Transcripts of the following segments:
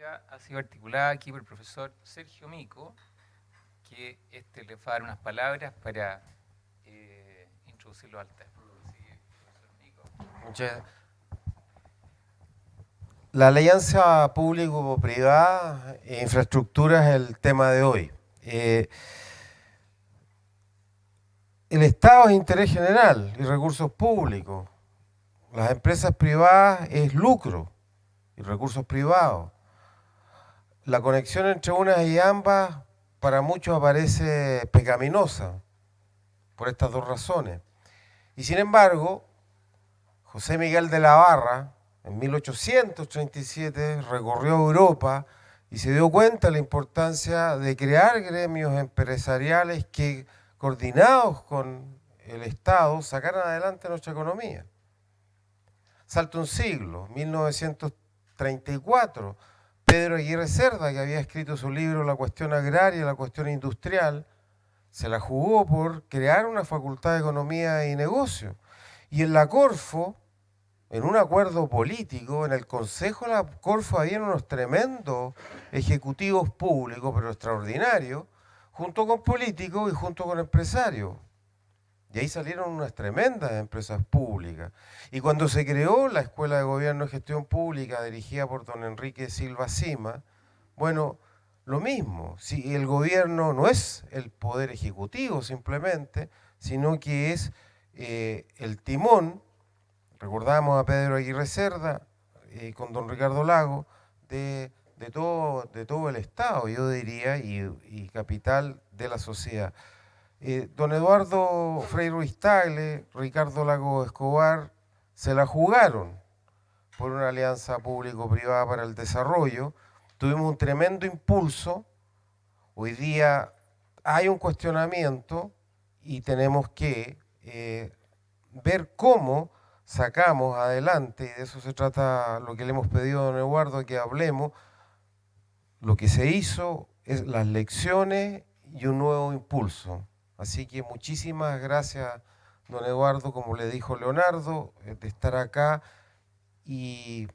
ponencia ha sido articulada aquí por el profesor Sergio Mico, que les va a dar unas palabras para introducirlo al tema. Sí, Muchas- La alianza público-privada e infraestructura es el tema de hoy. El Estado es interés general y recursos públicos. Las empresas privadas es lucro y recursos privados. La conexión entre unas y ambas para muchos aparece pecaminosa por estas dos razones. Y sin embargo, José Miguel de la Barra, en 1837, recorrió Europa y se dio cuenta de la importancia de crear gremios empresariales que, coordinados con el Estado, sacaran adelante nuestra economía. Salta un siglo, 1934, Pedro Aguirre Cerda, que había escrito su libro La cuestión agraria, la cuestión industrial, se la jugó por crear una facultad de economía y negocio. Y en la Corfo, en un acuerdo político, en el Consejo de la Corfo habían unos tremendos ejecutivos públicos, pero extraordinarios, junto con políticos y junto con empresarios. Y ahí salieron unas tremendas empresas públicas. Y cuando se creó la Escuela de Gobierno y Gestión Pública, dirigida por don Enrique Silva Sima, bueno, lo mismo, si el gobierno no es el poder ejecutivo simplemente, sino que es el timón. Recordamos a Pedro Aguirre Cerda con don Ricardo Lago de todo el Estado, yo diría, y capital de la sociedad. Don Eduardo Frei Ruiz Tagle, Ricardo Lago Escobar, se la jugaron por una alianza público-privada para el desarrollo. Tuvimos un tremendo impulso. Hoy día hay un cuestionamiento y tenemos que ver cómo sacamos adelante, y de eso se trata lo que le hemos pedido a don Eduardo, que hablemos, lo que se hizo, es las lecciones y un nuevo impulso. Así que muchísimas gracias, don Eduardo, como le dijo Leonardo, de estar acá. Y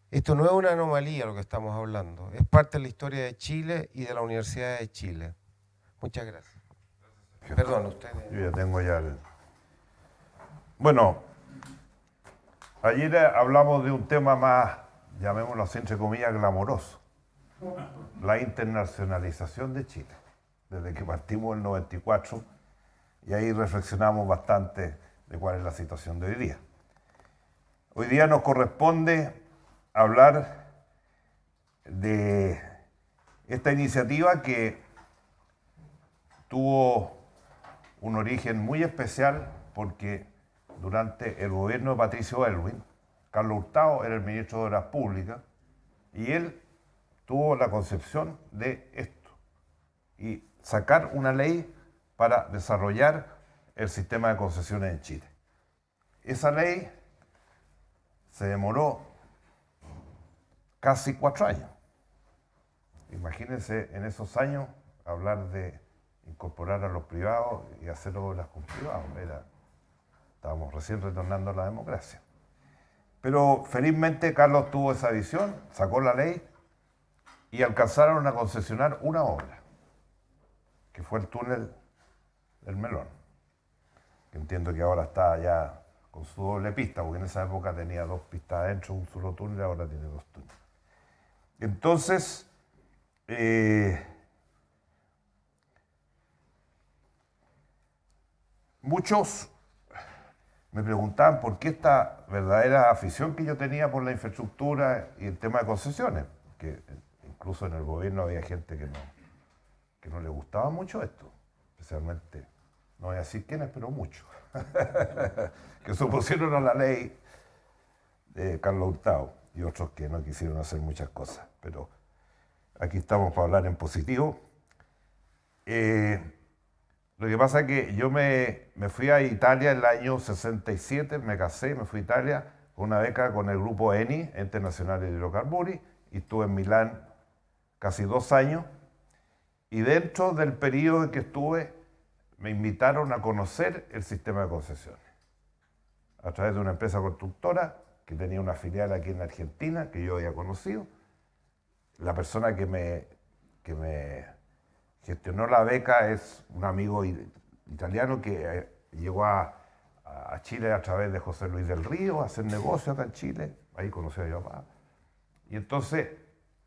esto no es una anomalía lo que estamos hablando, es parte de la historia de Chile y de la Universidad de Chile. Muchas gracias. Perdón, ustedes. Yo ya tengo ya el... Bueno, ayer hablamos de un tema más, llamémoslo así entre comillas, glamoroso. La internacionalización de Chile, desde que partimos el 94, y ahí reflexionamos bastante de cuál es la situación de hoy día. Hoy día nos corresponde hablar de esta iniciativa que tuvo un origen muy especial porque durante el gobierno de Patricio Aylwin, Carlos Hurtado era el ministro de Obras Públicas y él tuvo la concepción de esto y sacar una ley para desarrollar el sistema de concesiones en Chile. Esa ley se demoró casi 4 años. Imagínense en esos años hablar de incorporar a los privados y hacer obras con privados. Estábamos recién retornando a la democracia. Pero felizmente Carlos tuvo esa visión, sacó la ley y alcanzaron a concesionar una obra, que fue el túnel del Melón, que entiendo que ahora está ya con su doble pista, porque en esa época tenía 2 pistas adentro, un solo túnel, ahora tiene 2 túneles. Entonces, muchos me preguntaban por qué esta verdadera afición que yo tenía por la infraestructura y el tema de concesiones, que incluso en el gobierno había gente que no le gustaba mucho esto, especialmente, no voy a decir quiénes, pero muchos, que se opusieron a la ley de Carlos Hurtado y otros que no quisieron hacer muchas cosas, pero aquí estamos para hablar en positivo. Lo que pasa es que yo me fui a Italia en el año 67, me casé, me fui a Italia con una beca con el grupo ENI, Ente Nacional de Hidrocarburos, y estuve en Milán casi 2 años. Y dentro del periodo en que estuve, me invitaron a conocer el sistema de concesiones a través de una empresa constructora que tenía una filial aquí en Argentina, que yo había conocido, la persona que me gestionó la beca es un amigo italiano que llegó a Chile a través de José Luis del Río a hacer negocio acá en Chile. Ahí conocí a mi papá. Y entonces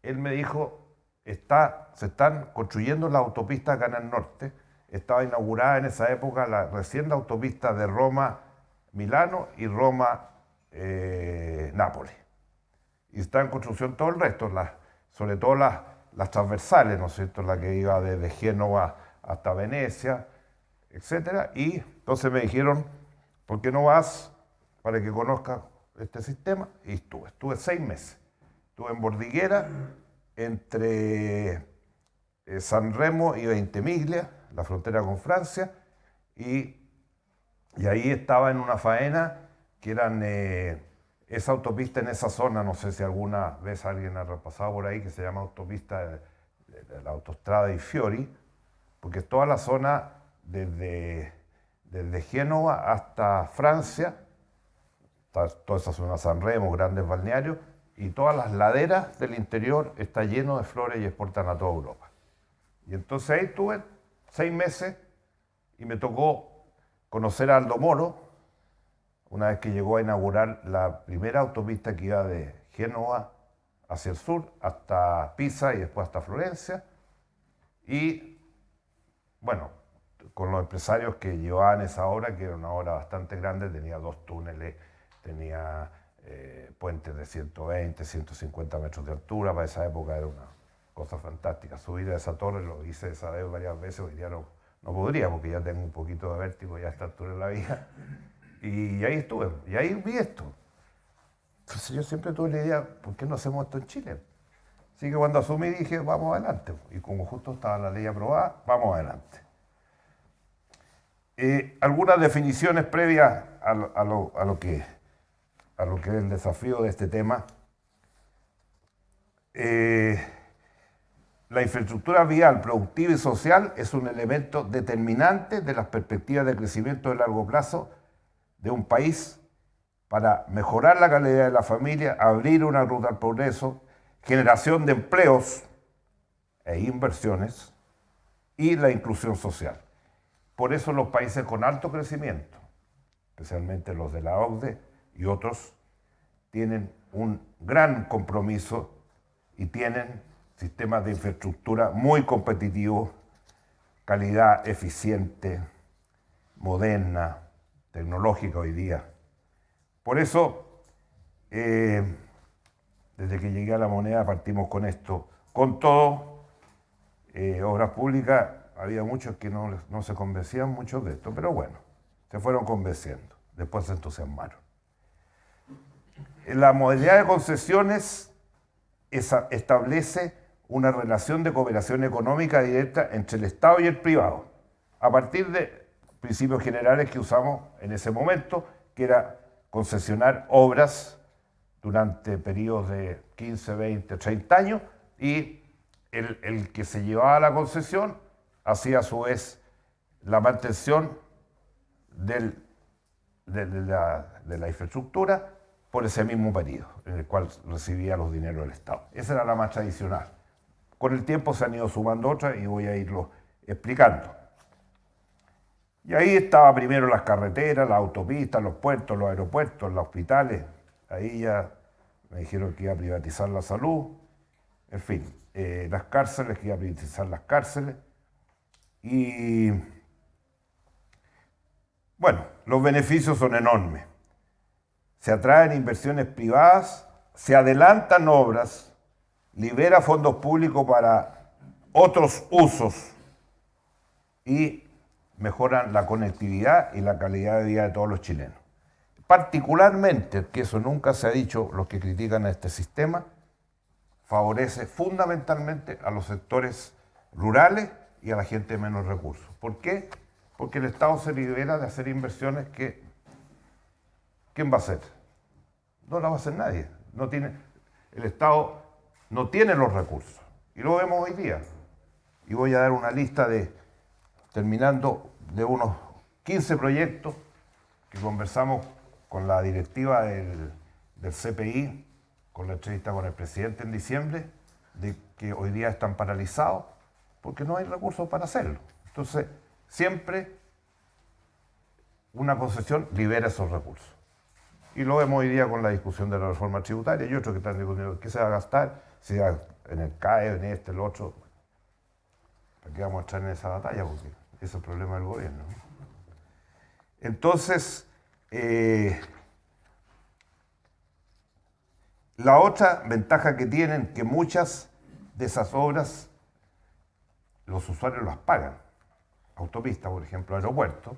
él me dijo, se están construyendo la autopista acá en el norte. Estaba inaugurada en esa época recién la autopista de Roma-Milano y Roma-Nápoles. Y está en construcción todo el resto, sobre todo las transversales, ¿no es cierto?, la que iba desde Génova hasta Venecia, etc. Y entonces me dijeron, ¿por qué no vas para que conozcas este sistema? Y estuve 6 meses. Estuve en Bordighera, entre San Remo y Ventimiglia, la frontera con Francia, y ahí estaba en una faena que eran esa autopista en esa zona, no sé si alguna vez alguien ha repasado por ahí, que se llama autopista de la autostrada de Fiori, porque es toda la zona desde Génova hasta Francia, toda esa zona San Remo, grandes balnearios, y todas las laderas del interior está lleno de flores y exportan a toda Europa. Y entonces ahí estuve 6 meses y me tocó conocer a Aldo Moro, una vez que llegó a inaugurar la primera autopista que iba de Génova hacia el sur, hasta Pisa y después hasta Florencia. Y bueno, con los empresarios que llevaban esa obra, que era una obra bastante grande, tenía 2 túneles, tenía puentes de 120, 150 metros de altura. Para esa época era una cosa fantástica. Subir a esa torre, lo hice esa vez varias veces, hoy día no podría porque ya tengo un poquito de vértigo ya a esta altura de la vida. Y ahí estuve, y ahí vi esto. Entonces yo siempre tuve la idea, ¿por qué no hacemos esto en Chile? Así que cuando asumí dije, vamos adelante. Y como justo estaba la ley aprobada, vamos adelante. Algunas definiciones previas a lo que es el desafío de este tema. La infraestructura vial, productiva y social es un elemento determinante de las perspectivas de crecimiento de largo plazo de un país para mejorar la calidad de la familia, abrir una ruta al progreso, generación de empleos e inversiones y la inclusión social. Por eso los países con alto crecimiento, especialmente los de la OCDE y otros, tienen un gran compromiso y tienen sistemas de infraestructura muy competitivos, calidad eficiente, moderna, tecnológica hoy día. Por eso, desde que llegué a La Moneda partimos con esto. Con todo, obras públicas, había muchos que no se convencían mucho de esto, pero bueno, se fueron convenciendo, después se entusiasmaron. La modalidad de concesiones establece una relación de cooperación económica directa entre el Estado y el privado, a partir de principios generales que usamos en ese momento, que era concesionar obras durante periodos de 15, 20, 30 años, y el que se llevaba la concesión hacía a su vez la mantención de la infraestructura por ese mismo periodo, en el cual recibía los dineros del Estado. Esa era la más tradicional. Con el tiempo se han ido sumando otras y voy a irlo explicando. Y ahí estaba primero las carreteras, las autopistas, los puertos, los aeropuertos, los hospitales. Ahí ya me dijeron que iba a privatizar la salud. En fin, las cárceles, que iba a privatizar las cárceles. Y bueno, los beneficios son enormes. Se atraen inversiones privadas, se adelantan obras, libera fondos públicos para otros usos y mejoran la conectividad y la calidad de vida de todos los chilenos. Particularmente, que eso nunca se ha dicho, los que critican a este sistema, favorece fundamentalmente a los sectores rurales y a la gente de menos recursos. ¿Por qué? Porque el Estado se libera de hacer inversiones que... ¿Quién va a hacer? No la va a hacer nadie. El Estado no tiene los recursos. Y lo vemos hoy día. Y voy a dar una lista terminando de unos 15 proyectos que conversamos con la directiva del CPI, con la entrevista con el presidente en diciembre, de que hoy día están paralizados porque no hay recursos para hacerlo. Entonces, siempre una concesión libera esos recursos. Y lo vemos hoy día con la discusión de la reforma tributaria y otros que están discutiendo qué se va a gastar, si va en el CAE, en este, el otro. ¿Para qué vamos a entrar en esa batalla? Porque ese es el problema del gobierno. Entonces, la otra ventaja que tienen, que muchas de esas obras los usuarios las pagan. Autopista, por ejemplo, aeropuerto.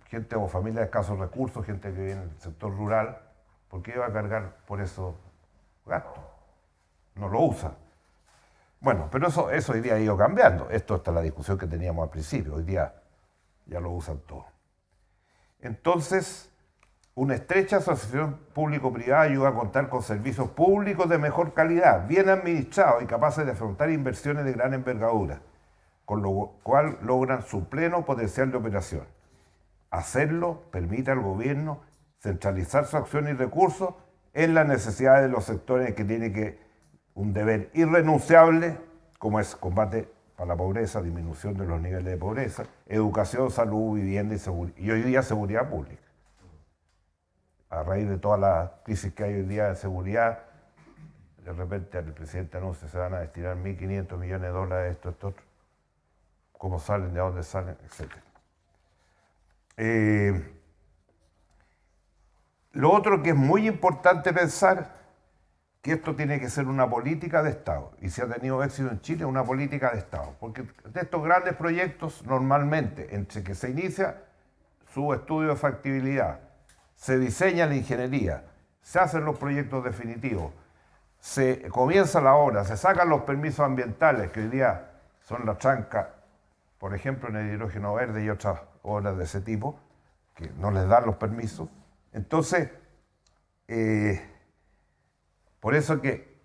Gente o familia de escasos recursos, gente que vive en el sector rural, ¿por qué va a cargar por esos gastos? No lo usa. Bueno, pero eso hoy día ha ido cambiando. Esto está la discusión que teníamos al principio. Hoy día ya lo usan todos. Entonces, una estrecha asociación público-privada ayuda a contar con servicios públicos de mejor calidad, bien administrados y capaces de afrontar inversiones de gran envergadura, con lo cual logran su pleno potencial de operación. Hacerlo permite al gobierno centralizar su acción y recursos en las necesidades de los sectores que tiene un deber irrenunciable, como es combate para la pobreza, disminución de los niveles de pobreza, educación, salud, vivienda y hoy día seguridad pública. A raíz de toda la crisis que hay hoy día de seguridad, de repente el presidente anuncia que se van a destinar 1.500 millones de dólares a esto, otro. ¿Cómo salen? ¿De dónde salen? Etcétera. Lo otro que es muy importante pensar, que esto tiene que ser una política de Estado, y si ha tenido éxito en Chile, una política de Estado, porque de estos grandes proyectos, normalmente, entre que se inicia su estudio de factibilidad, se diseña la ingeniería, se hacen los proyectos definitivos, se comienza la obra, se sacan los permisos ambientales, que hoy día son la tranca, por ejemplo, en el hidrógeno verde y otras obras de ese tipo, que no les dan los permisos. Entonces, por eso que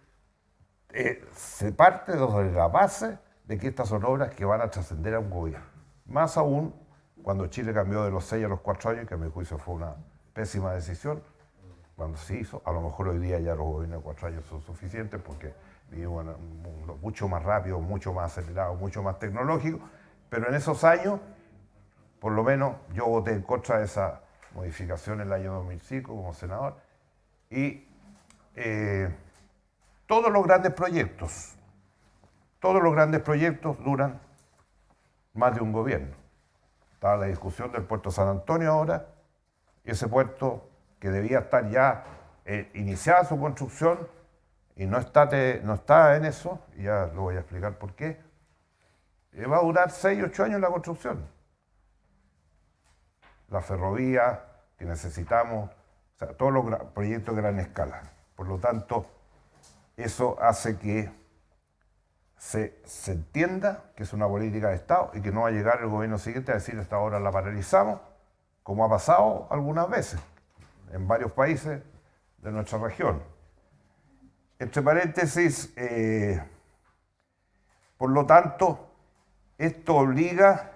se parte de la base de que estas son obras que van a trascender a un gobierno. Más aún cuando Chile cambió de los 6 a los 4 años, que a mi juicio fue una pésima decisión, cuando se hizo. A lo mejor hoy día ya los gobiernos de 4 años son suficientes porque vivimos en un mundo mucho más rápido, mucho más acelerado, mucho más tecnológico, pero en esos años, por lo menos yo voté en contra de esa modificación en el año 2005 como senador, y todos los grandes proyectos duran más de un gobierno. Estaba la discusión del puerto San Antonio ahora, y ese puerto que debía estar ya iniciada su construcción y no está en eso, y ya lo voy a explicar por qué, va a durar 6 o 8 años la construcción. La ferrovía que necesitamos, o sea, todos los proyectos de gran escala. Por lo tanto, eso hace que se entienda que es una política de Estado y que no va a llegar el gobierno siguiente a decir esta obra la paralizamos, como ha pasado algunas veces en varios países de nuestra región. Entre paréntesis, por lo tanto, esto obliga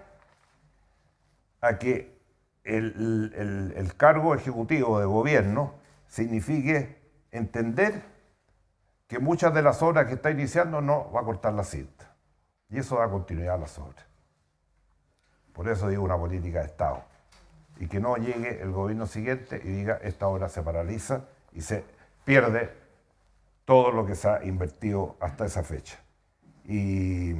a que el cargo ejecutivo de gobierno signifique entender que muchas de las obras que está iniciando no va a cortar la cinta. Y eso da continuidad a las obras. Por eso digo una política de Estado. Y que no llegue el gobierno siguiente y diga esta obra se paraliza y se pierde todo lo que se ha invertido hasta esa fecha. Y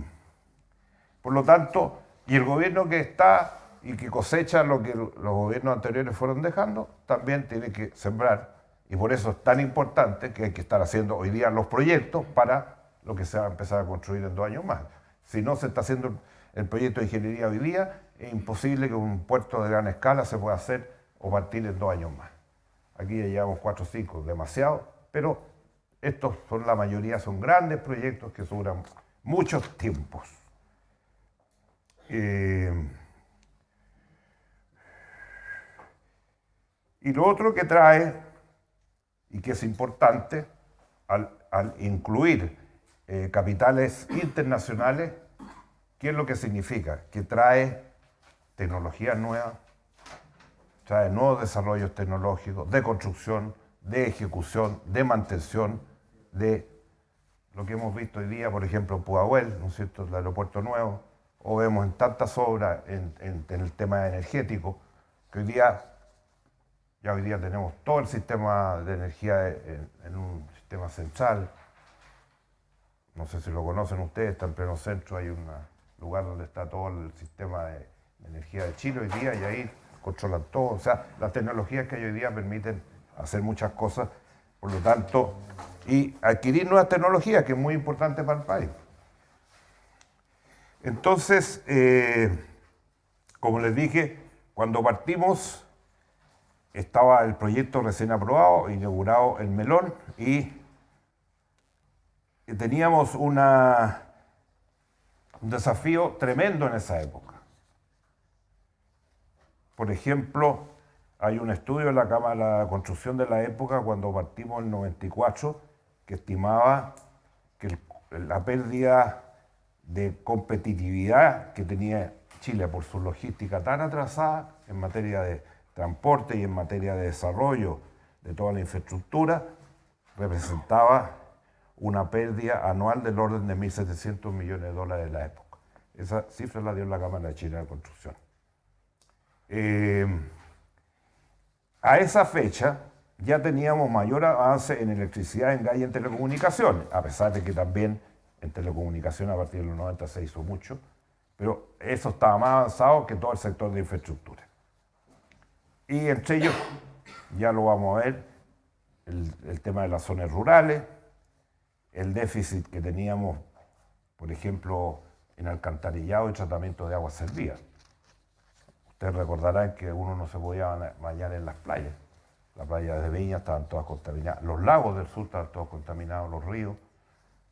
por lo tanto, y el gobierno que está y que cosecha lo que los gobiernos anteriores fueron dejando, también tiene que sembrar. Y por eso es tan importante que hay que estar haciendo hoy día los proyectos para lo que se va a empezar a construir en 2 años más. Si no se está haciendo el proyecto de ingeniería hoy día, es imposible que un puerto de gran escala se pueda hacer o partir en 2 años más. Aquí ya llevamos 4 o 5, demasiado, pero estos son la mayoría, son grandes proyectos que duran muchos tiempos. Y lo otro que trae, y que es importante, al incluir capitales internacionales, ¿qué es lo que significa? Que trae tecnologías nuevas, trae nuevos desarrollos tecnológicos, de construcción, de ejecución, de mantención, de lo que hemos visto hoy día, por ejemplo, en Pudahuel, ¿no es cierto?, el aeropuerto nuevo, o vemos en tantas obras en el tema energético, que hoy día tenemos todo el sistema de energía en un sistema central. No sé si lo conocen ustedes, está en pleno centro, hay un lugar donde está todo el sistema de energía de Chile hoy día y ahí controlan todo. O sea, las tecnologías que hay hoy día permiten hacer muchas cosas, por lo tanto, y adquirir nuevas tecnologías, que es muy importante para el país. Entonces, como les dije, cuando partimos estaba el proyecto recién aprobado, inaugurado el Melón, y teníamos un desafío tremendo en esa época. Por ejemplo, hay un estudio en la Cámara de Construcción de la época, cuando partimos en el 94, que estimaba que la pérdida de competitividad que tenía Chile por su logística tan atrasada en materia de transporte y en materia de desarrollo de toda la infraestructura, representaba una pérdida anual del orden de 1.700 millones de dólares en la época. Esa cifra la dio la Cámara Chilena de Construcción. A esa fecha ya teníamos mayor avance en electricidad, en gas y en telecomunicaciones, a pesar de que también en telecomunicaciones a partir de los 90 se hizo mucho, pero eso estaba más avanzado que todo el sector de infraestructura. Y entre ellos, ya lo vamos a ver, el tema de las zonas rurales, el déficit que teníamos, por ejemplo, en alcantarillado y tratamiento de aguas servidas. Ustedes recordarán que uno no se podía bañar en las playas. Las playas de Viña estaban todas contaminadas, los lagos del sur estaban todos contaminados, los ríos.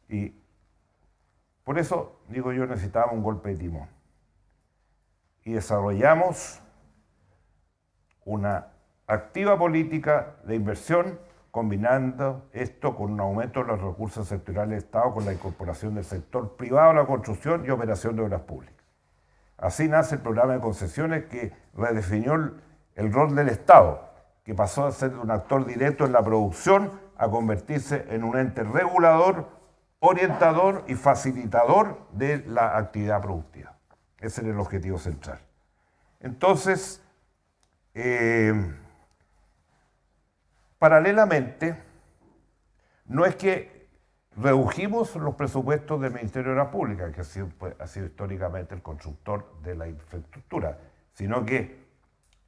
Y por eso, digo yo, necesitábamos un golpe de timón. Y desarrollamos una activa política de inversión, combinando esto con un aumento de los recursos sectoriales del Estado, con la incorporación del sector privado a la construcción y operación de obras públicas. Así nace el programa de concesiones que redefinió el rol del Estado, que pasó a ser un actor directo en la producción a convertirse en un ente regulador, orientador y facilitador de la actividad productiva. Ese era el objetivo central. Entonces, paralelamente, no es que redujimos los presupuestos del Ministerio de Obras Públicas, que ha sido históricamente el constructor de la infraestructura, sino que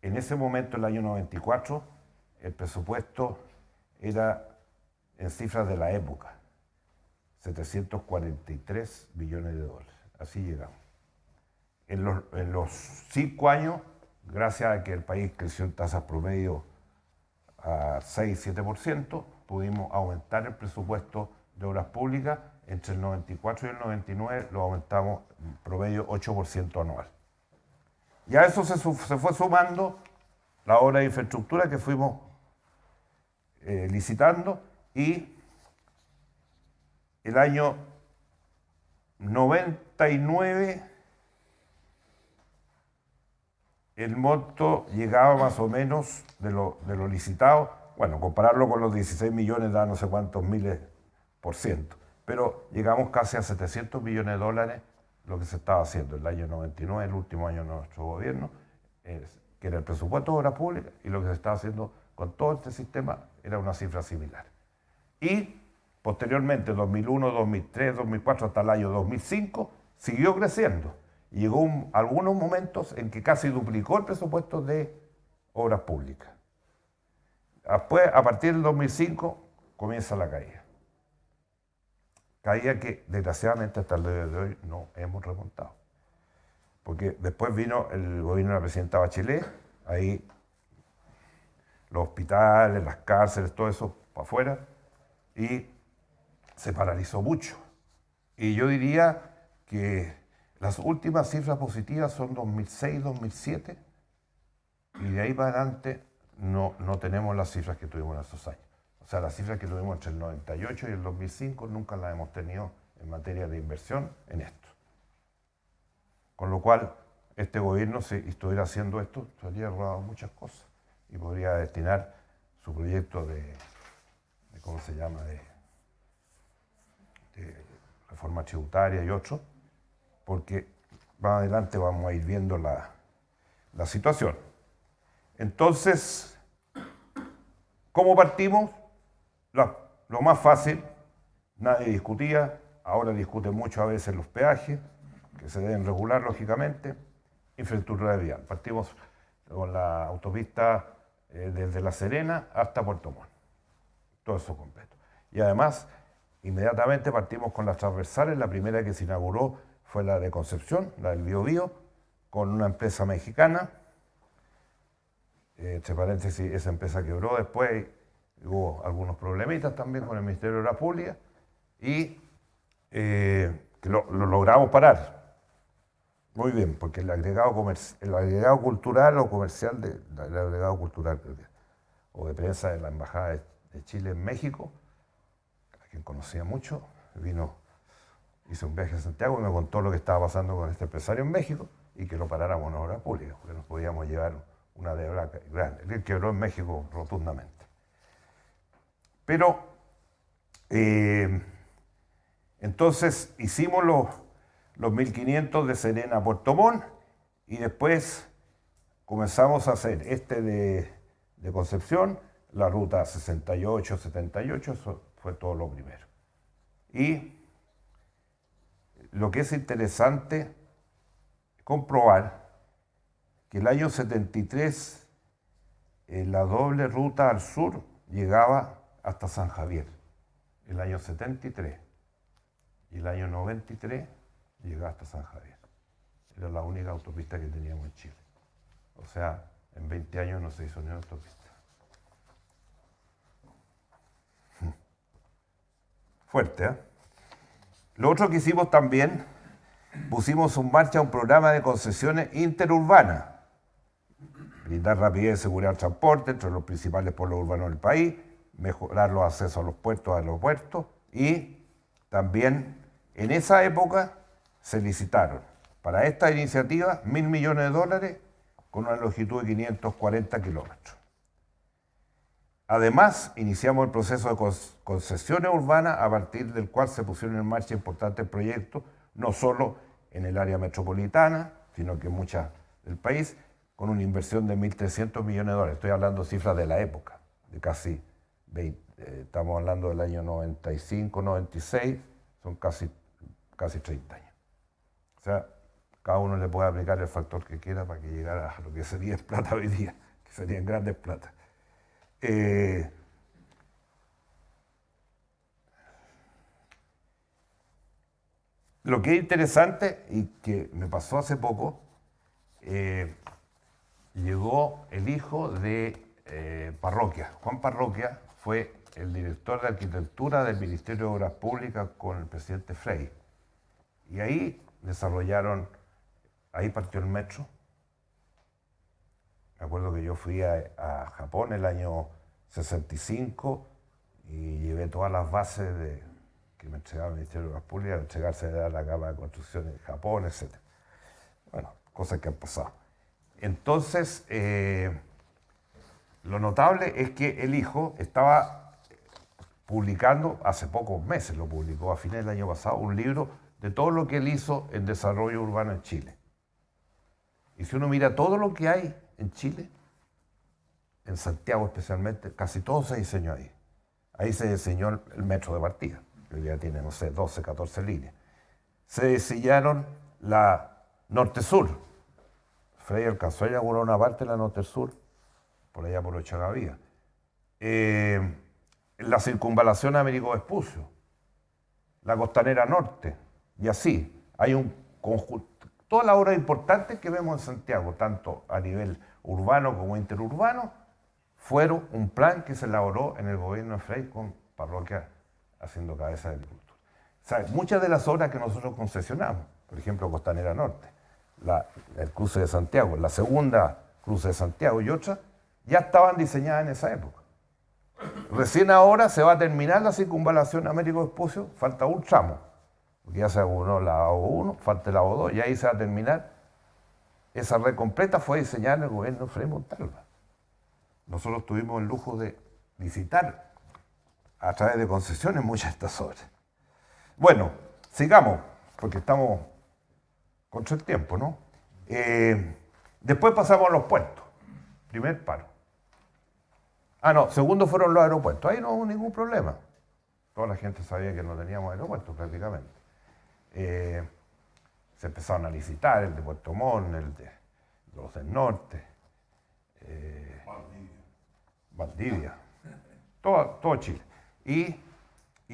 en ese momento, el año 94, el presupuesto era en cifras de la época, 743 billones de dólares. Así llegamos. En los 5 años, gracias a que el país creció en tasas promedio a 6-7%, pudimos aumentar el presupuesto de obras públicas. Entre el 94 y el 99 lo aumentamos en promedio 8% anual. Y a eso se fue sumando la obra de infraestructura que fuimos licitando, y el año 99 el monto llegaba más o menos de lo licitado. Bueno, compararlo con los 16 millones da no sé cuántos miles por ciento, pero llegamos casi a 700 millones de dólares lo que se estaba haciendo el año 99, el último año de nuestro gobierno, que era el presupuesto de obras públicas, y lo que se estaba haciendo con todo este sistema era una cifra similar. Y posteriormente, 2001, 2003, 2004, hasta el año 2005, siguió creciendo. Y llegó algunos momentos en que casi duplicó el presupuesto de obras públicas. Después, a partir del 2005, comienza la caída. Caída que, desgraciadamente, hasta el día de hoy no hemos remontado. Porque después vino el gobierno de la presidenta Bachelet, ahí los hospitales, las cárceles, todo eso para afuera, y se paralizó mucho. Y yo diría que las últimas cifras positivas son 2006, 2007, y de ahí para adelante no tenemos las cifras que tuvimos en esos años. O sea, las cifras que tuvimos entre el 98 y el 2005 nunca las hemos tenido en materia de inversión en esto. Con lo cual, este gobierno, si estuviera haciendo esto, se habría ahorrado muchas cosas y podría destinar su proyecto ¿cómo se llama?, reforma tributaria y otros, porque más adelante vamos a ir viendo la situación. Entonces, ¿cómo partimos? Lo más fácil, nadie discutía, ahora discute mucho a veces los peajes, que se deben regular lógicamente, infraestructura vial. Partimos con la autopista desde La Serena hasta Puerto Montt, todo eso completo. Y además, inmediatamente partimos con las transversales, la primera que se inauguró fue la de Concepción, la del Biobío, con una empresa mexicana. Entre paréntesis, esa empresa quebró después, hubo algunos problemitas también con el Ministerio de Obras Públicas y que lo logramos parar. Muy bien, porque el agregado cultural o comercial, el agregado cultural creo que, o de prensa de la Embajada de Chile en México, a quien conocía mucho, hizo un viaje a Santiago y me contó lo que estaba pasando con este empresario en México y que lo paráramos en obras públicas, porque nos podíamos llevar una deuda grande. Él quebró en México rotundamente. Pero, entonces hicimos los 1500 de Serena a Puerto Montt y después comenzamos a hacer de Concepción, la ruta 68, 78, eso fue todo lo primero. Y lo que es interesante comprobar que el año 73 la doble ruta al sur llegaba hasta San Javier, el año 73, y el año 93 llegaba hasta San Javier. Era la única autopista que teníamos en Chile. O sea, en 20 años no se hizo ni una autopista. Fuerte, ¿eh? Lo otro que hicimos también, pusimos en marcha un programa de concesiones interurbanas. Brindar rapidez y seguridad al transporte entre los principales pueblos urbanos del país, mejorar los accesos a los puertos, aeropuertos y también en esa época se licitaron para esta iniciativa 1.000 millones de dólares con una longitud de 540 kilómetros. Además, iniciamos el proceso de concesiones urbanas a partir del cual se pusieron en marcha importantes proyectos, no solo en el área metropolitana, sino que en muchas del país, con una inversión de 1.300 millones de dólares. Estoy hablando de cifras de la época, de casi 20, estamos hablando del año 95, 96, son casi 30 años. O sea, cada uno le puede aplicar el factor que quiera para que llegara a lo que sería plata hoy día, que serían grandes plata. Lo que es interesante y que me pasó hace poco, llegó el hijo de Parroquia. Juan Parroquia fue el director de arquitectura del Ministerio de Obras Públicas con el presidente Frey. Y ahí ahí partió el metro. Me acuerdo que yo fui a Japón el año 65 y llevé todas las bases que me entregaba el Ministerio de Obras Públicas, entregarse a la Cámara de Construcción en Japón, etc. Bueno, cosas que han pasado. Entonces, lo notable es que el hijo estaba publicando, hace pocos meses lo publicó, a fines del año pasado, un libro de todo lo que él hizo en desarrollo urbano en Chile. Y si uno mira todo lo que hay en Chile, en Santiago especialmente, casi todo se diseñó ahí. Ahí se diseñó el metro de partida, que ya tiene, no sé, 12, 14 líneas. Se diseñaron la norte-sur. Frey alcanzó a inaugurar una parte de la norte-sur, por allá por Ochagavía. La circunvalación Américo Vespucio, la costanera norte, y así. Hay un conjunto. Todas las obras importantes que vemos en Santiago, tanto a nivel urbano como interurbano, fueron un plan que se elaboró en el gobierno de Frey con Parroquia haciendo cabeza de agricultura. O sea, muchas de las obras que nosotros concesionamos, por ejemplo, Costanera Norte, el cruce de Santiago, la segunda cruce de Santiago y otra, ya estaban diseñadas en esa época. Recién ahora se va a terminar la circunvalación Américo Vespucio, falta un tramo, porque ya se inauguró la O1, falta la O2 y ahí se va a terminar. Esa red completa fue diseñada en el gobierno de Frei Montalva. Nosotros tuvimos el lujo de visitar a través de concesiones muchas de estas obras. Bueno, sigamos, porque estamos contra el tiempo, ¿no? Después pasamos a los puertos. Primer paro. No, segundo fueron los aeropuertos. Ahí no hubo ningún problema. Toda la gente sabía que no teníamos aeropuertos prácticamente. Se empezaron a licitar el de Puerto Montt, el de los del norte, Valdivia, todo Chile. Y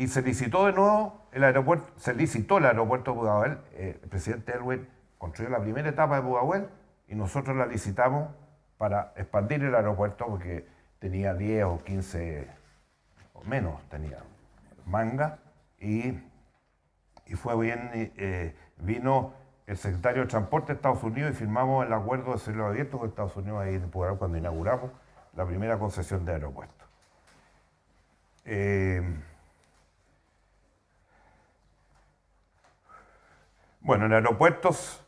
se licitó de nuevo el aeropuerto, se licitó el aeropuerto de Pudahuel. El presidente Elwin construyó la primera etapa de Pudahuel y nosotros la licitamos para expandir el aeropuerto porque tenía 10 o 15 o menos, tenía manga y fue bien, vino el secretario de Transporte de Estados Unidos y firmamos el acuerdo de cielo abierto con Estados Unidos ahí en Pudahuel cuando inauguramos la primera concesión de aeropuerto. Bueno, en aeropuertos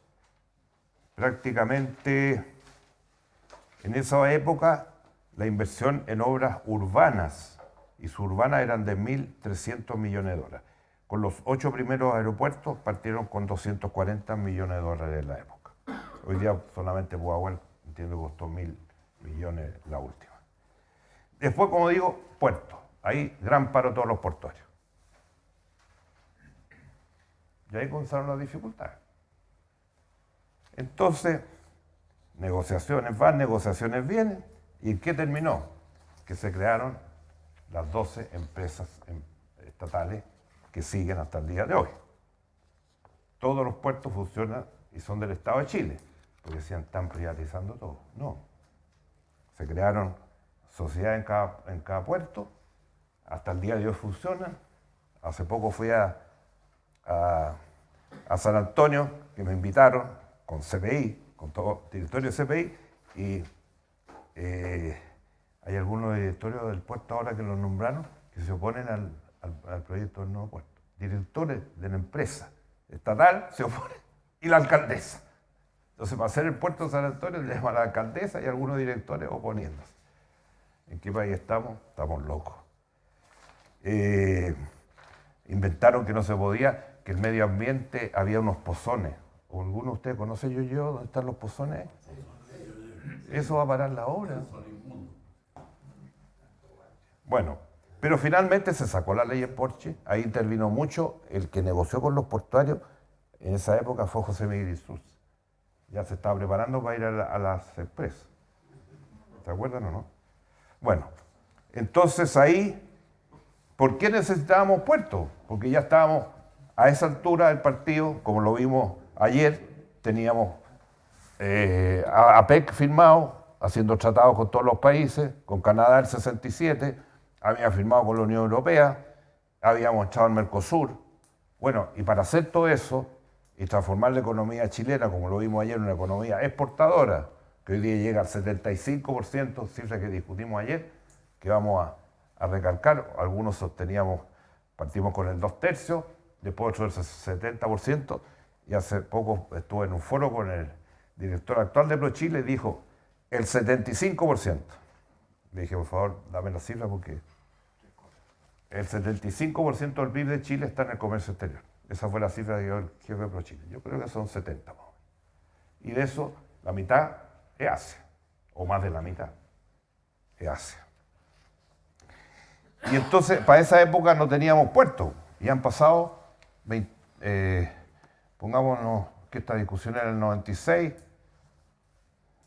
prácticamente en esa época la inversión en obras urbanas y suburbanas eran de 1.300 millones de dólares. Con los 8 primeros aeropuertos partieron con 240 millones de dólares en la época. Hoy día solamente Pudahuel, entiendo que costó 1.000 millones la última. Después, como digo, puertos. Ahí gran paro de todos los portuarios. Y ahí comenzaron las dificultades. Entonces, negociaciones van, negociaciones vienen. ¿Y en qué terminó? Que se crearon las 12 empresas estatales que siguen hasta el día de hoy. Todos los puertos funcionan y son del Estado de Chile, porque decían, están privatizando todo. No. Se crearon sociedades en cada puerto, hasta el día de hoy funcionan. Hace poco fui a San Antonio, que me invitaron con CPI, con todo el directorio de CPI, y hay algunos directorios del puerto ahora que los nombraron que se oponen al proyecto del nuevo puerto. Directores de la empresa estatal se oponen y la alcaldesa. Entonces, para hacer el puerto de San Antonio, le llaman a la alcaldesa y algunos directores oponiéndose. ¿En qué país estamos? Estamos locos. Inventaron que no se podía, que el medio ambiente había unos pozones. ¿O alguno de ustedes conoce yo dónde están los pozones? Eso va a parar la obra. Bueno, pero finalmente se sacó la ley en Porche. Ahí intervino mucho. El que negoció con los portuarios en esa época fue José Miguel Isurza. Ya se estaba preparando para ir a las empresas. ¿Se acuerdan o no? Bueno, entonces ahí, ¿por qué necesitábamos puertos? Porque ya estábamos a esa altura del partido, como lo vimos ayer, teníamos a APEC firmado, haciendo tratados con todos los países, con Canadá el 67, había firmado con la Unión Europea, habíamos echado al Mercosur. Bueno, y para hacer todo eso y transformar la economía chilena, como lo vimos ayer, en una economía exportadora, que hoy día llega al 75%, cifra que discutimos ayer, que vamos a recalcar. Algunos sosteníamos, partimos con el 2/3, después otro el 70%, y hace poco estuve en un foro con el director actual de ProChile y dijo el 75%. Le dije, por favor, dame la cifra porque el 75% del PIB de Chile está en el comercio exterior. Esa fue la cifra que dio el jefe de ProChile. Yo creo que son 70. Y de eso, la mitad es Asia, o más de la mitad es Asia. Y entonces, para esa época no teníamos puertos. Y han pasado, pongámonos que esta discusión era en el 96,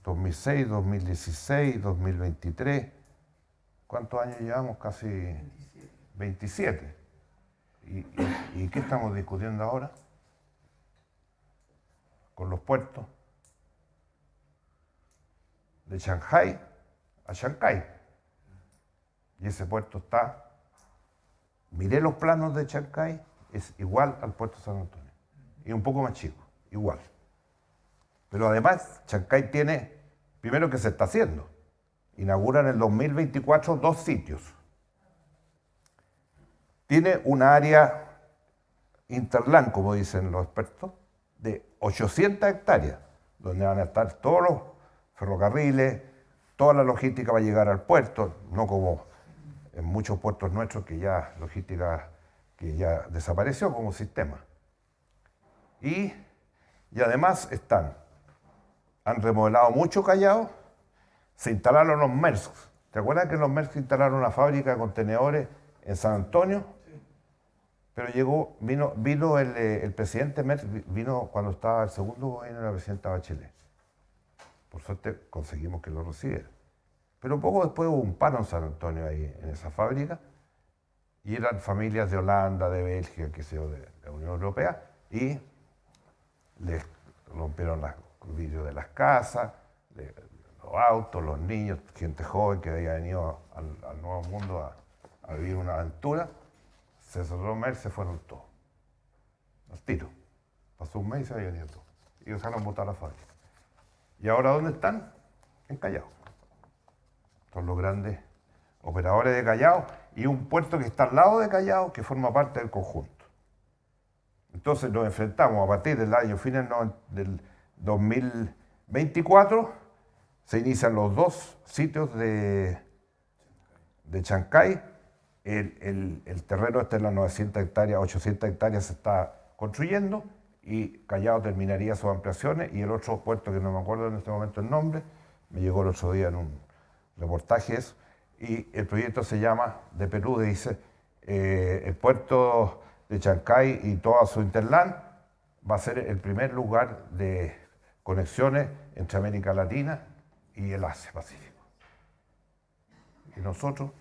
2006, 2016, 2023. ¿Cuántos años llevamos? Casi 27. ¿Y qué estamos discutiendo ahora? Con los puertos. De Shanghái a Chancay. Y ese puerto está, miré los planos de Chancay, es igual al puerto de San Antonio. Y un poco más chico, igual. Pero además, Chancay tiene, primero que se está haciendo, inaugura en el 2024 2 sitios. Tiene una área interland, como dicen los expertos, de 800 hectáreas, donde van a estar todos los ferrocarriles, toda la logística va a llegar al puerto, no como en muchos puertos nuestros que ya logística que ya desapareció como sistema. Y además han remodelado mucho Callao, se instalaron los Mersos. ¿Te acuerdas que los Mersos instalaron una fábrica de contenedores en San Antonio? Pero vino el presidente Merz, vino cuando estaba el segundo gobierno de la presidenta Bachelet. Por suerte conseguimos que lo recibiera. Pero poco después hubo un paro en San Antonio, ahí en esa fábrica, y eran familias de Holanda, de Bélgica, qué sé yo, de la Unión Europea, y les rompieron los vidrios de las casas, los autos, los niños, gente joven que había venido al Nuevo Mundo a vivir una aventura. Se cerró Merz, se fueron todos. Al tiro. Pasó un mes y se habían ido todos. Y dejaron botar la fábrica. ¿Y ahora dónde están? En Callao. Son los grandes operadores de Callao y un puerto que está al lado de Callao que forma parte del conjunto. Entonces nos enfrentamos a partir del año final del 2024, se inician los dos sitios de Chancay. El terreno este en las 900 hectáreas, 800 hectáreas se está construyendo y Callao terminaría sus ampliaciones y el otro puerto que no me acuerdo en este momento el nombre, me llegó el otro día en un reportaje eso, y el proyecto se llama, de Perú, dice, el puerto de Chancay y toda su interland va a ser el primer lugar de conexiones entre América Latina y el Asia Pacífico. Y nosotros,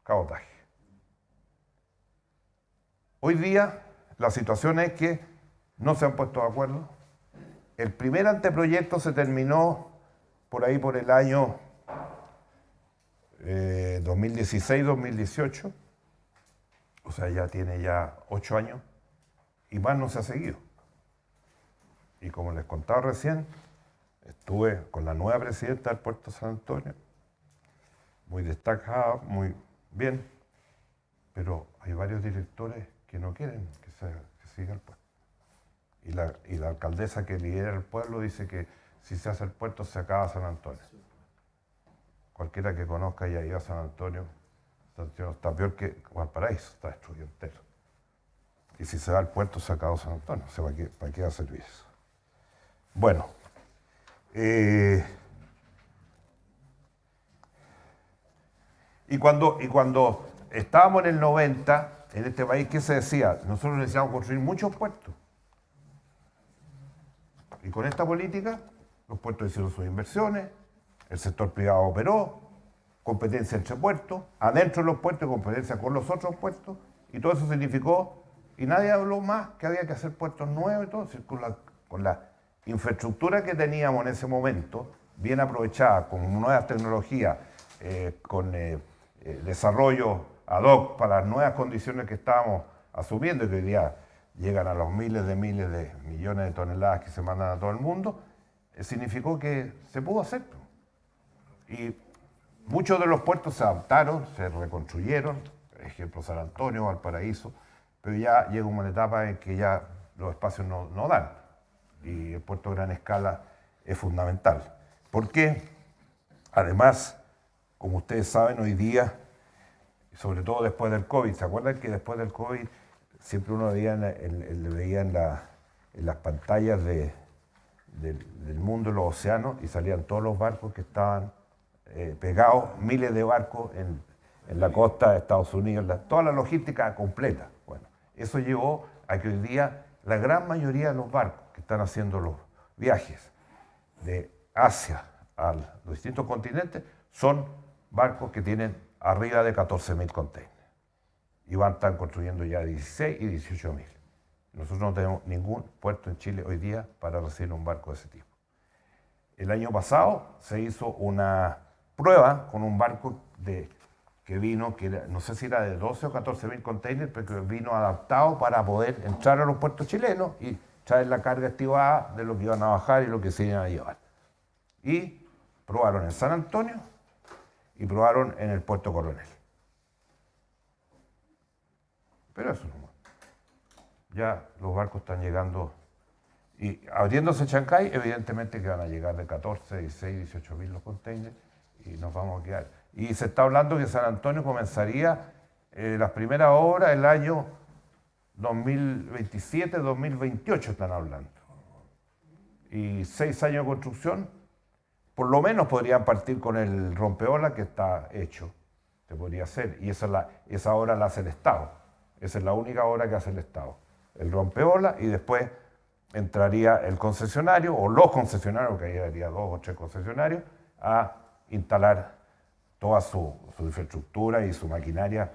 cabotaje. Hoy día la situación es que no se han puesto de acuerdo. El primer anteproyecto se terminó por ahí por el año 2016-2018, o sea, ya tiene ya 8 años y más no se ha seguido. Y como les contaba recién, estuve con la nueva presidenta del Puerto San Antonio, muy destacada, muy bien, pero hay varios directores que no quieren que siga el puerto. Y la alcaldesa que lidera el pueblo dice que si se hace el puerto se acaba San Antonio. Cualquiera que conozca y haya ido a San Antonio está peor que Valparaíso, está destruido entero. Y si se va al puerto se acaba San Antonio, o sea, ¿para qué va a servir eso? Bueno, y cuando estábamos en el 90, en este país, ¿qué se decía? Nosotros necesitamos construir muchos puertos. Y con esta política, los puertos hicieron sus inversiones, el sector privado operó, competencia entre puertos, adentro de los puertos, competencia con los otros puertos, y todo eso significó, y nadie habló más, que había que hacer puertos nuevos y todo, con la infraestructura que teníamos en ese momento, bien aprovechada, con nuevas tecnologías, con desarrollo ad hoc para las nuevas condiciones que estábamos asumiendo y que hoy día llegan a los miles de millones de toneladas que se mandan a todo el mundo, significó que se pudo hacer. Y muchos de los puertos se adaptaron, se reconstruyeron, por ejemplo San Antonio, Valparaíso, pero ya llega una etapa en que ya los espacios no dan. Y el puerto de gran escala es fundamental. Porque, además, como ustedes saben, hoy día, sobre todo después del COVID, ¿se acuerdan que después del COVID siempre uno veía en las pantallas del mundo, los océanos, y salían todos los barcos que estaban pegados, miles de barcos en la costa de Estados Unidos, toda la logística completa? Bueno, eso llevó a que hoy día la gran mayoría de los barcos que están haciendo los viajes de Asia a los distintos continentes son barcos que tienen arriba de 14.000 containers. Y están construyendo ya 16 y 18.000. Nosotros no tenemos ningún puerto en Chile hoy día para recibir un barco de ese tipo. El año pasado se hizo una prueba con un barco que vino, no sé si era de 12 o 14.000 containers, pero que vino adaptado para poder entrar a los puertos chilenos y traer la carga estivada de lo que iban a bajar y lo que se iban a llevar. Y probaron en San Antonio y probaron en el Puerto Coronel. Pero eso no. Ya los barcos están llegando y abriéndose Chancay, evidentemente que van a llegar de 14, 16, 18.000 los containers y nos vamos a quedar. Y se está hablando que San Antonio comenzaría las primeras obras el año 2027, 2028 están hablando. Y 6 años de construcción, por lo menos podrían partir con el rompeolas que está hecho. Se podría hacer. Y esa obra la hace el Estado. Esa es la única obra que hace el Estado. El rompeolas y después entraría el concesionario o los concesionarios, que ahí habría 2 o 3 concesionarios, a instalar toda su infraestructura y su maquinaria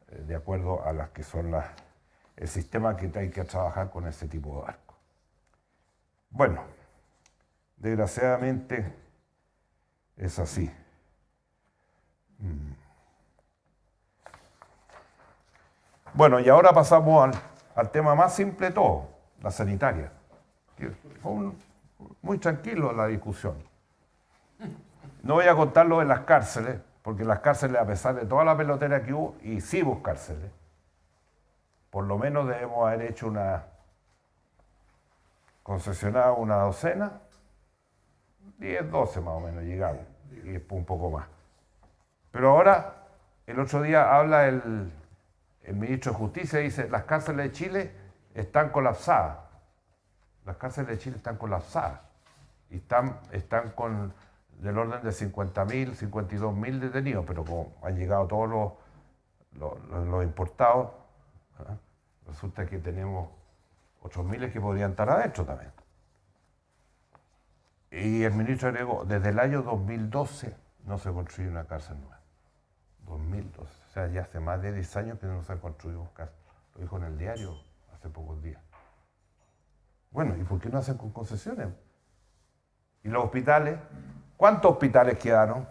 de acuerdo a las que son el sistema que hay que trabajar con ese tipo de barco. Bueno, desgraciadamente es así. Bueno, y ahora pasamos al tema más simple de todo, la sanitaria. Fue muy tranquilo la discusión. No voy a contar lo de las cárceles, porque las cárceles, a pesar de toda la pelotera que hubo, hicimos cárceles. Por lo menos debemos haber hecho concesionado una docena, 10, 12 más o menos llegamos, y después un poco más. Pero ahora, el otro día habla el ministro de Justicia, dice, las cárceles de Chile están colapsadas. Las cárceles de Chile están colapsadas. Y están con del orden de 50.000, 52.000 detenidos, pero como han llegado todos los importados, ¿eh? Resulta que tenemos otros miles que podrían estar adentro también. Y el ministro agregó, desde el año 2012 no se construye una cárcel nueva. 2012, o sea, ya hace más de 10 años que no se han construido cárceles. Lo dijo en el diario hace pocos días. Bueno, ¿y por qué no hacen con concesiones? ¿Y los hospitales? ¿Cuántos hospitales quedaron?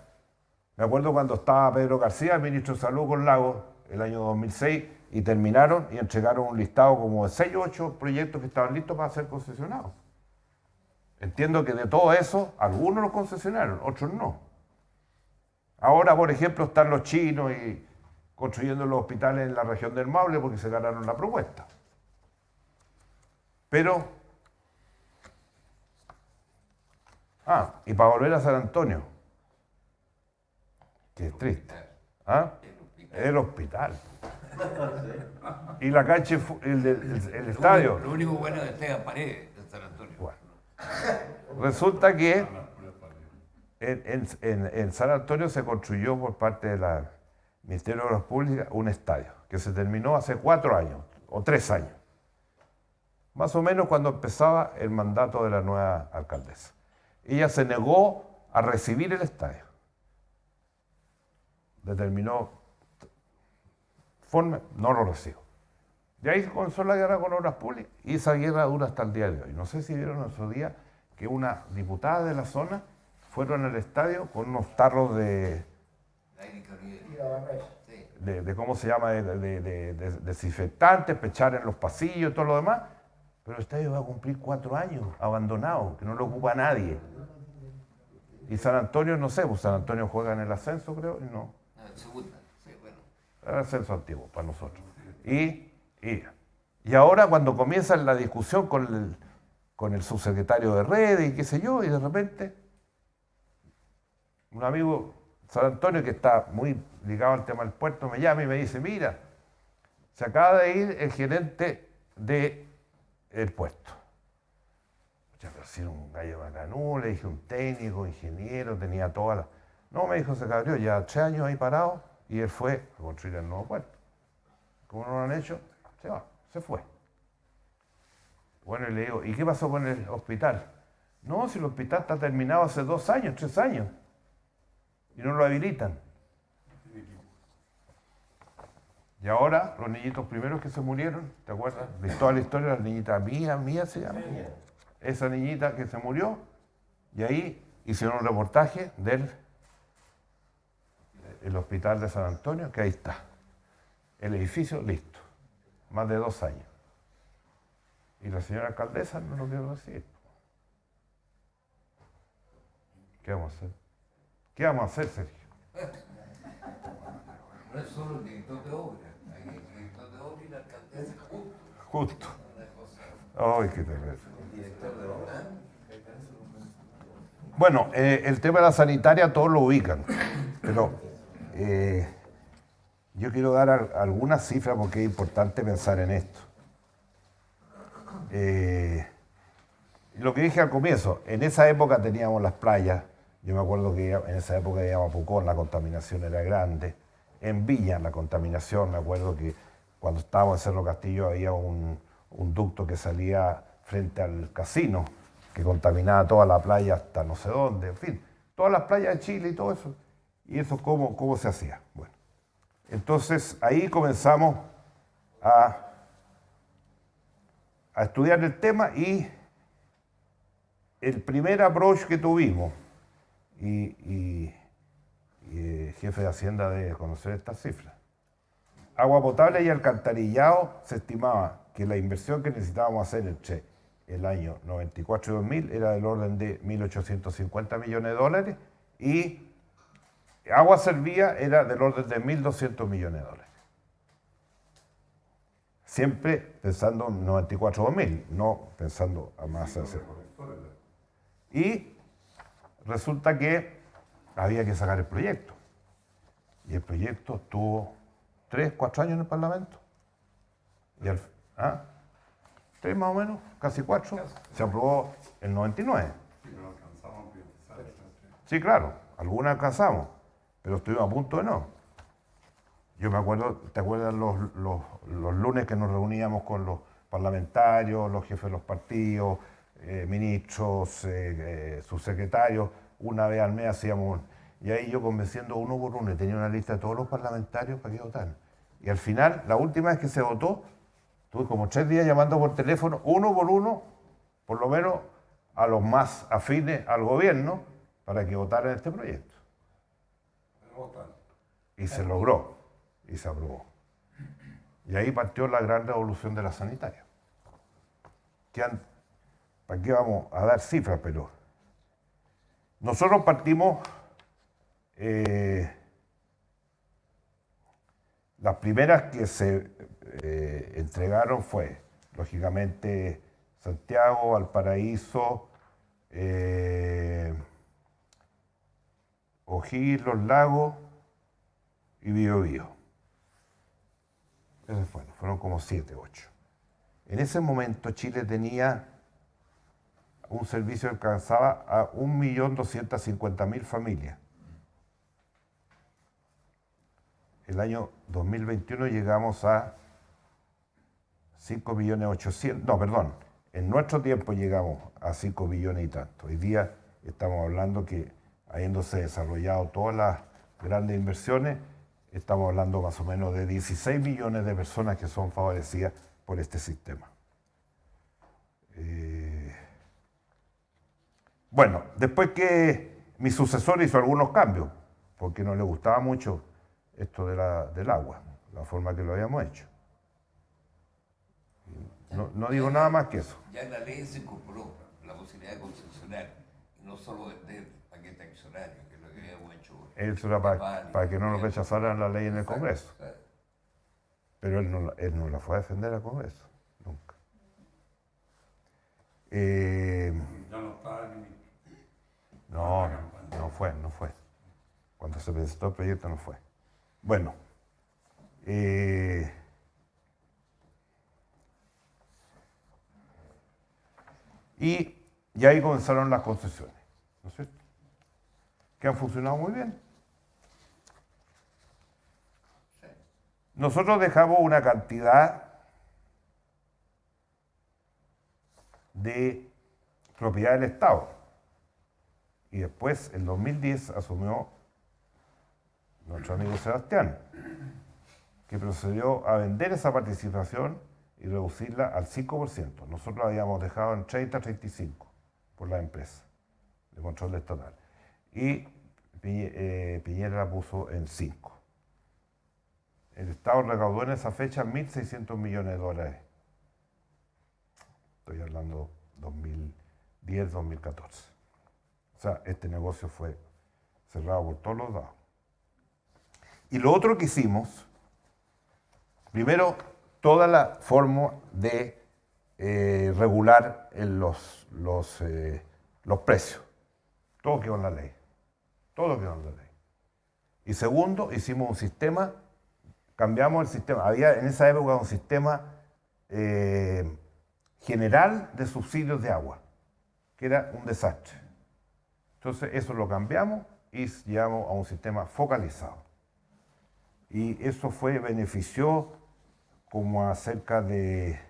Me acuerdo cuando estaba Pedro García, el ministro de Salud con Lagos, el año 2006, y terminaron y entregaron un listado como de 6 o 8 proyectos que estaban listos para ser concesionados. Entiendo que de todo eso, algunos los concesionaron, otros no. Ahora, por ejemplo, están los chinos y construyendo los hospitales en la región del Maule porque se ganaron la propuesta. Pero, y para volver a San Antonio, que es triste, el hospital. Y la cancha, el estadio. Lo único bueno es que esté a paredes de San Antonio. Bueno, resulta que en San Antonio se construyó por parte del Ministerio de Obras Públicas un estadio que se terminó hace 4 años o 3 años. Más o menos cuando empezaba el mandato de la nueva alcaldesa. Ella se negó a recibir el estadio. Determinó forma, no lo recibo. De ahí comenzó la guerra con Obras Públicas y esa guerra dura hasta el día de hoy. No sé si vieron otro día que una diputada de la zona fueron al estadio con unos tarros de ¿cómo se llama? De desinfectantes, pechar en los pasillos y todo lo demás. Pero el estadio va a cumplir 4 años abandonado, que no lo ocupa nadie. Y San Antonio, no sé, pues San Antonio juega en el ascenso, creo, y no. Segunda, sí, bueno. El ascenso antiguo para nosotros. Y ahora cuando comienza la discusión con el subsecretario de redes y qué sé yo, y de repente un amigo San Antonio que está muy ligado al tema del puerto me llama y me dice, mira, se acaba de ir el gerente del puerto. Ya, pero si era un gallo bacanú, le dije un técnico, ingeniero, tenía todas las... No, me dijo, se cabrió, ya 3 años ahí parado y él fue a construir el nuevo puerto. Como no lo han hecho, se va, se fue. Bueno, y le digo, ¿y qué pasó con el hospital? No, si el hospital está terminado hace 2 años, 3 años. Y no lo habilitan. Y ahora, los niñitos primeros que se murieron, ¿te acuerdas? De toda la historia, la niñita Mía se llama. Esa niñita que se murió, y ahí hicieron un reportaje del hospital de San Antonio, que ahí está. El edificio listo. Más de 2 años. Y la señora alcaldesa no lo quiere decir. ¿Qué vamos a hacer? ¿Qué vamos a hacer, Sergio? No es solo el director de obra, hay el director de obra y la alcaldesa juntos. Justo. Ay, qué terrible. El director de obra. Bueno, el tema de la sanitaria todos lo ubican, pero yo quiero dar algunas cifras porque es importante pensar en esto. Lo que dije al comienzo, en esa época teníamos las playas, yo me acuerdo que en esa época íbamos a Pucón, la contaminación era grande. En Viña la contaminación, me acuerdo que cuando estábamos en Cerro Castillo había un ducto que salía frente al casino, que contaminaba toda la playa hasta no sé dónde, en fin, todas las playas de Chile y todo eso. ¿Y eso cómo se hacía? Bueno, entonces ahí comenzamos a estudiar el tema y el primer approach que tuvimos, y el jefe de Hacienda debe conocer estas cifras. Agua potable y alcantarillado se estimaba que la inversión que necesitábamos hacer entre el año 94 y 2000 era del orden de 1.850 millones de dólares y agua servía era del orden de 1.200 millones de dólares. Siempre pensando en 94-2000, no pensando a más hacia. Y resulta que había que sacar el proyecto. Y el proyecto estuvo 3, 4 años en el Parlamento. Y 3 más o menos, casi 4. Se aprobó el 99. Sí, claro, algunas alcanzamos, pero estuvimos a punto de no. Yo me acuerdo, ¿te acuerdas los lunes que nos reuníamos con los parlamentarios, los jefes de los partidos, ministros, subsecretarios? Una vez al mes hacíamos, y ahí yo convenciendo uno por uno, y tenía una lista de todos los parlamentarios para que votaran. Y al final, la última vez que se votó, tuve como 3 días llamando por teléfono, uno por uno, por lo menos a los más afines al gobierno, para que votaran este proyecto. Y se logró, y se aprobó. Y ahí partió la gran revolución de la sanitaria. ¿Para qué vamos a dar cifras? Pero nosotros partimos, las primeras que se entregaron fue, lógicamente, Santiago, Valparaíso, O'Higgins, Los Lagos y Biobío. Esos fueron como 7, 8. En ese momento Chile tenía un servicio que alcanzaba a 1.250.000 familias. El año 2021 llegamos a 5.800.000, no, perdón, en nuestro tiempo llegamos a 5 millones y tanto. Hoy día estamos hablando que, habiéndose desarrollado todas las grandes inversiones, estamos hablando más o menos de 16 millones de personas que son favorecidas por este sistema. Bueno, después que mi sucesor hizo algunos cambios, porque no le gustaba mucho esto del agua, la forma que lo habíamos hecho. No digo nada más que eso. Ya en la ley se incorporó la posibilidad de concesionar, y no solo vender paquete accionario, que es lo que habíamos hecho. Eso era para que no nos rechazaran la ley en el Congreso. Pero él no la fue a defender al Congreso, nunca. Ya no estaba el ministro. No fue. Cuando se presentó el proyecto no fue. Bueno, y ahí comenzaron las concesiones, ¿no es cierto? Que han funcionado muy bien. Nosotros dejamos una cantidad de propiedad del Estado. Y después, en 2010, asumió nuestro amigo Sebastián, que procedió a vender esa participación y reducirla al 5%. Nosotros la habíamos dejado en 30-35% por la empresa de control estatal. Y Piñera la puso en 5%. El Estado recaudó en esa fecha 1.600 millones de dólares. Estoy hablando 2010-2014. O sea, este negocio fue cerrado por todos los lados. Y lo otro que hicimos, primero, toda la forma de regular los precios. Todo quedó en la ley. Todo quedó en la ley. Y segundo, hicimos un sistema cambiamos el sistema. Había en esa época un sistema general de subsidios de agua, que era un desastre. Entonces eso lo cambiamos y llevamos a un sistema focalizado. Y eso benefició como a cerca de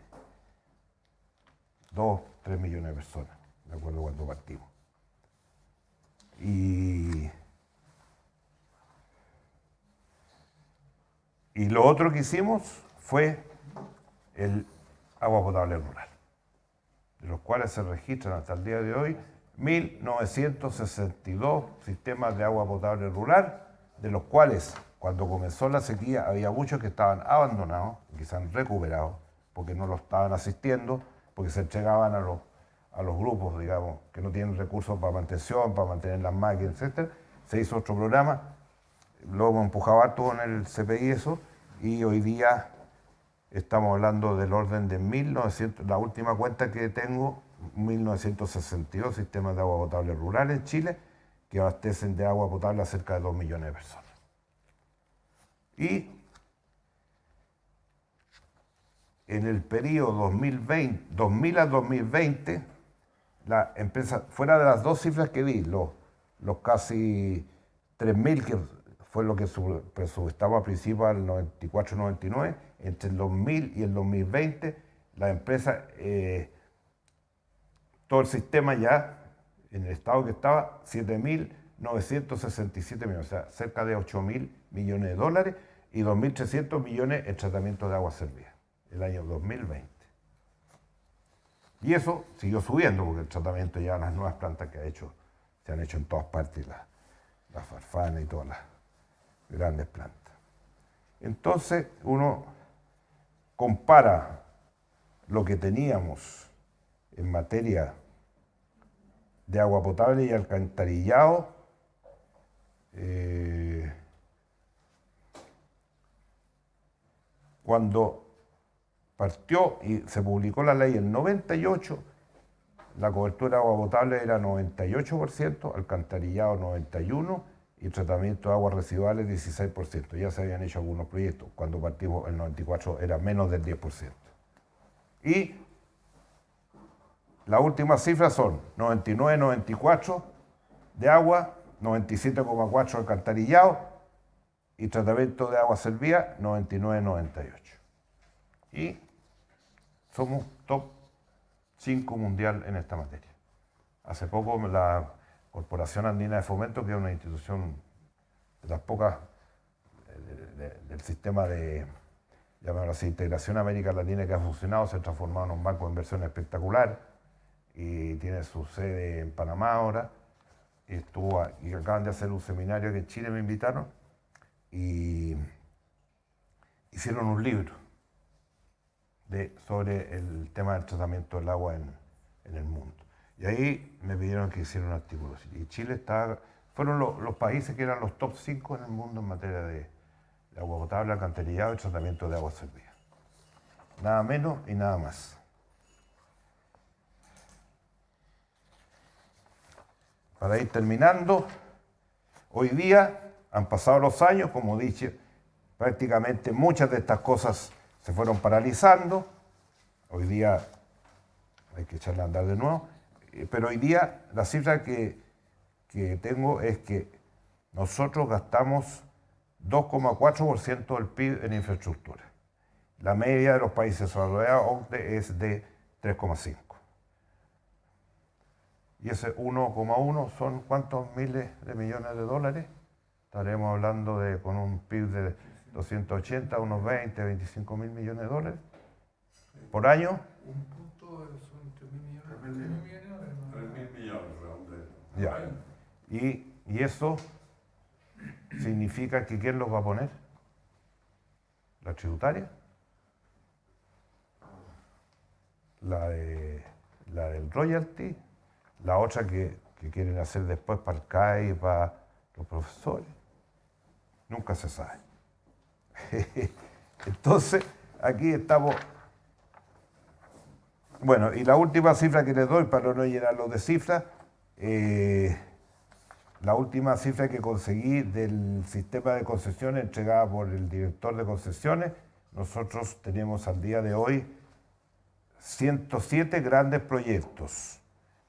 2, 3 millones de personas, de acuerdo cuando partimos. Y lo otro que hicimos fue el agua potable rural, de los cuales se registran hasta el día de hoy 1.962 sistemas de agua potable rural, de los cuales cuando comenzó la sequía había muchos que estaban abandonados, que se han recuperado, porque no los estaban asistiendo, porque se entregaban a los grupos, digamos, que no tienen recursos para mantención, para mantener las máquinas, etc. Se hizo otro programa, lo hemos empujado harto con el CPI eso, y hoy día estamos hablando del orden de 1.900, la última cuenta que tengo, 1.962 sistemas de agua potable rural en Chile, que abastecen de agua potable a cerca de 2 millones de personas. Y en el periodo 2000 a 2020, la empresa, fuera de las dos cifras que vi, los casi 3.000, que fue lo que presupuestaba a principios del 94-99, entre el 2000 y el 2020, la empresa, todo el sistema ya, en el estado que estaba, 7.967 millones, o sea, cerca de 8.000 millones de dólares y 2.300 millones en tratamiento de agua servida, el año 2020. Y eso siguió subiendo, porque el tratamiento ya, las nuevas plantas que se han hecho en todas partes, las Farfana y todas las grandes plantas. Entonces uno compara lo que teníamos en materia de agua potable y alcantarillado cuando partió y se publicó la ley en 98, la cobertura de agua potable era 98%, alcantarillado 91% y tratamiento de aguas residuales 16%. Ya se habían hecho algunos proyectos. Cuando partimos el 94 era menos del 10%. Y las últimas cifras son 99-94 de agua, 97,4 alcantarillado y tratamiento de agua servida 99-98. Y somos top 5 mundial en esta materia. Hace poco la Corporación Andina de Fomento, que es una institución de las pocas del sistema de, llamémoslo así, integración América Latina que ha funcionado, se ha transformado en un banco de inversión espectacular y tiene su sede en Panamá ahora. Y acaban de hacer un seminario que en Chile me invitaron y hicieron un libro sobre el tema del tratamiento del agua en el mundo. Y ahí me pidieron que hiciera un artículo. Y Chile fueron los países que eran los top 5 en el mundo en materia de agua potable, alcantarillado y tratamiento de agua servida. Nada menos y nada más. Para ir terminando, hoy día han pasado los años, como dije, prácticamente muchas de estas cosas se fueron paralizando. Hoy día hay que echarle a andar de nuevo. Pero hoy día la cifra que tengo es que nosotros gastamos 2,4% del PIB en infraestructura. La media de los países desarrollados OCDE es de 3,5%. Y ese 1,1 son ¿cuántos miles de millones de dólares? Estaremos hablando con un PIB de 280, unos 20, 25 mil millones de dólares por año. Un punto son 3.000 millones. 3.000 millones, redondeo. Ya. Y eso significa que ¿quién los va a poner? ¿La tributaria? ¿La del royalty? ¿La otra que quieren hacer después para el CAE y para los profesores? Nunca se sabe. Entonces, aquí estamos. Bueno, y la última cifra que les doy, para no llenarlo de cifras, la última cifra que conseguí del sistema de concesiones entregada por el director de concesiones, nosotros tenemos al día de hoy 107 grandes proyectos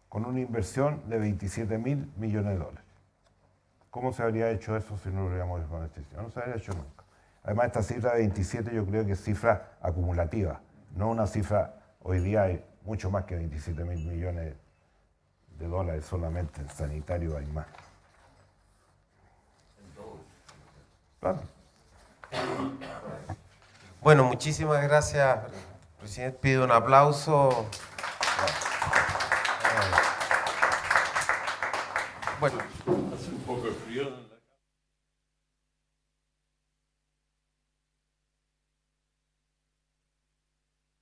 con una inversión de 27.000 millones de dólares. ¿Cómo se habría hecho eso si no lo hubiéramos hecho con este sistema? No se habría hecho nunca. Además, esta cifra de 27 yo creo que es cifra acumulativa, no una cifra, hoy día hay mucho más que 27.000 millones de dólares solamente en sanitario, hay más. Claro. Bueno, muchísimas gracias, presidente. Pido un aplauso. Bueno. Hace un poco de frío.